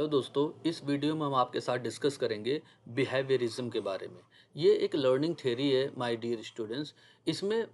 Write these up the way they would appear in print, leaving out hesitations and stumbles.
Hello दोस्तों, इस video में हम आपके साथ डिस्कस करेंगे बिहेवियरिज्म के बारे में। ये एक लर्निंग थ्योरी है माय डियर स्टूडेंट्स। इसमें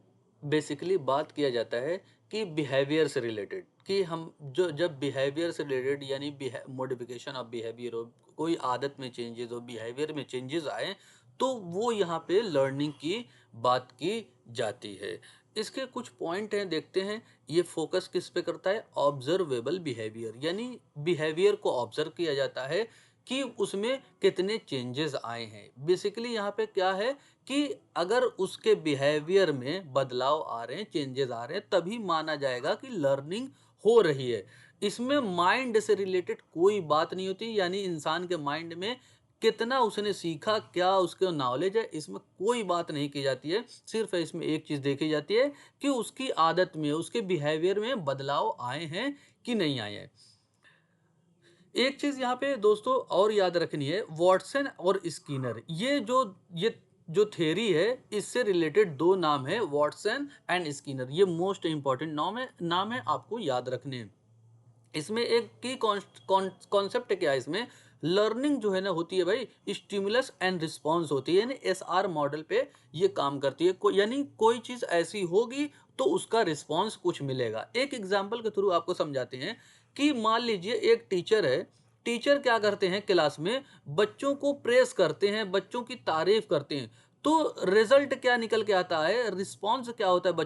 बेसिकली बात किया जाता है कि बिहेवियर से रिलेटेड, कि हम जो जब बिहेवियर से रिलेटेड यानी मॉडिफिकेशन ऑफ बिहेवियर हो, कोई आदत में चेंजेस हो, बिहेवियर में चेंजेस आए, तो वो यहाँ पे लर्निंग की बात की जाती है। इसके कुछ पॉइंट हैं, देखते हैं। ये फोकस किस पे करता है? ऑब्जर्वेबल बिहेवियर, यानी बिहेवियर को ऑब्जर्व किया जाता है कि उसमें कितने चेंजेस आए हैं। बेसिकली यहाँ पे क्या है कि अगर उसके बिहेवियर में बदलाव आ रहे हैं, चेंजेस आ रहे हैं, तभी माना जाएगा कि लर्निंग हो रही है। इसमें माइंड से रिलेटेड कोई बात नहीं होती, यानी इंसान के माइंड में कितना उसने सीखा, क्या उसके नॉलेज है, इसमें कोई बात नहीं की जाती है। सिर्फ इसमें एक चीज़ देखी जाती है कि उसकी आदत में, उसके बिहेवियर में बदलाव आए हैं कि नहीं आए हैं। एक चीज़ यहाँ पे दोस्तों और याद रखनी है, वॉटसन और स्किनर, ये जो थ्योरी है, इससे रिलेटेड दो नाम है, वॉटसन एंड स्किनर। ये मोस्ट इंपॉर्टेंट नाम है, आपको याद रखने हैं। इसमें एक की कॉन्सेप्ट क्या है? इसमें लर्निंग जो है ना होती है भाई, स्टिमुलस एंड रिस्पॉन्स होती है, यानी एसआर मॉडल पे ये काम करती है। यानी कोई चीज़ ऐसी होगी तो उसका रिस्पॉन्स कुछ मिलेगा। एक एग्जाम्पल के थ्रू आपको समझाते हैं कि मान लीजिए एक टीचर है। टीचर क्या करते हैं? क्लास में बच्चों को प्रेस करते हैं, बच्चों की तारीफ करते हैं, तो रिजल्ट क्या निकल के आता है? रिस्पॉन्स क्या होता है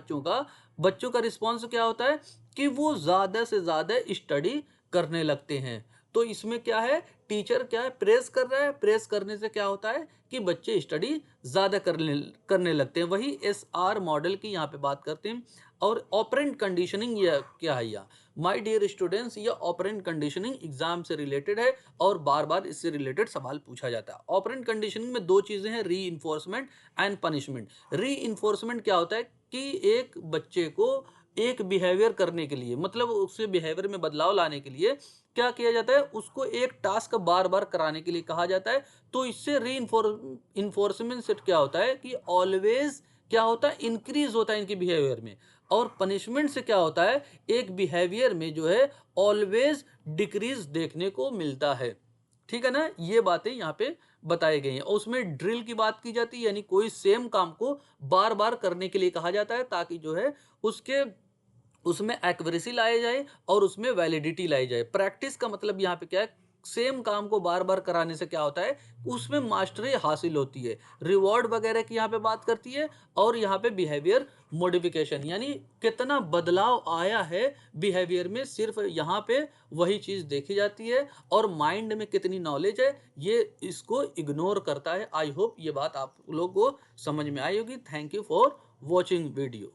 बच्चों का रिस्पॉन्स क्या होता है कि वो ज़्यादा से ज़्यादा स्टडी करने लगते हैं। तो इसमें क्या है? टीचर क्या है? प्रेस कर रहा है। प्रेस करने से क्या होता है कि बच्चे स्टडी ज़्यादा करने लगते हैं। वही एसआर मॉडल की यहाँ पे बात करते हैं। और ऑपरेंट कंडीशनिंग ये क्या है? या माय डियर स्टूडेंट्स, ये ऑपरेंट कंडीशनिंग एग्जाम से रिलेटेड है और बार बार इससे रिलेटेड सवाल पूछा जाता है। ऑपरेंट कंडीशनिंग में दो चीज़ें हैं, री इन्फोर्समेंट एंड पनिशमेंट। री इन्फोर्समेंट क्या होता है कि एक बच्चे को एक बिहेवियर करने के लिए, मतलब उसके बिहेवियर में बदलाव लाने के लिए क्या किया जाता है? उसको एक टास्क बार बार कराने के लिए कहा जाता है। तो इससे री इन्फोर्समेंट से क्या होता है कि ऑलवेज क्या होता है? इंक्रीज होता है इनकी बिहेवियर में। और पनिशमेंट से क्या होता है? एक बिहेवियर में जो है ऑलवेज डिक्रीज देखने को मिलता है। ठीक है ना? ये बातें यहाँ पे बताई गई हैं। और उसमें ड्रिल की बात की जाती है, यानी कोई सेम काम को बार बार करने के लिए कहा जाता है, ताकि जो है उसके उसमें एक्यूरेसी लाई जाए और उसमें वैलिडिटी लाई जाए। प्रैक्टिस का मतलब यहाँ पे क्या है? सेम काम को बार बार कराने से क्या होता है? उसमें मास्टरी हासिल होती है। रिवॉर्ड वगैरह की यहाँ पे बात करती है। और यहाँ पे बिहेवियर मॉडिफिकेशन, यानी कितना बदलाव आया है बिहेवियर में, सिर्फ यहाँ पे वही चीज़ देखी जाती है। और माइंड में कितनी नॉलेज है, ये इसको इग्नोर करता है। आई होप ये बात आप लोग को समझ में आई होगी। Thank you for watching video.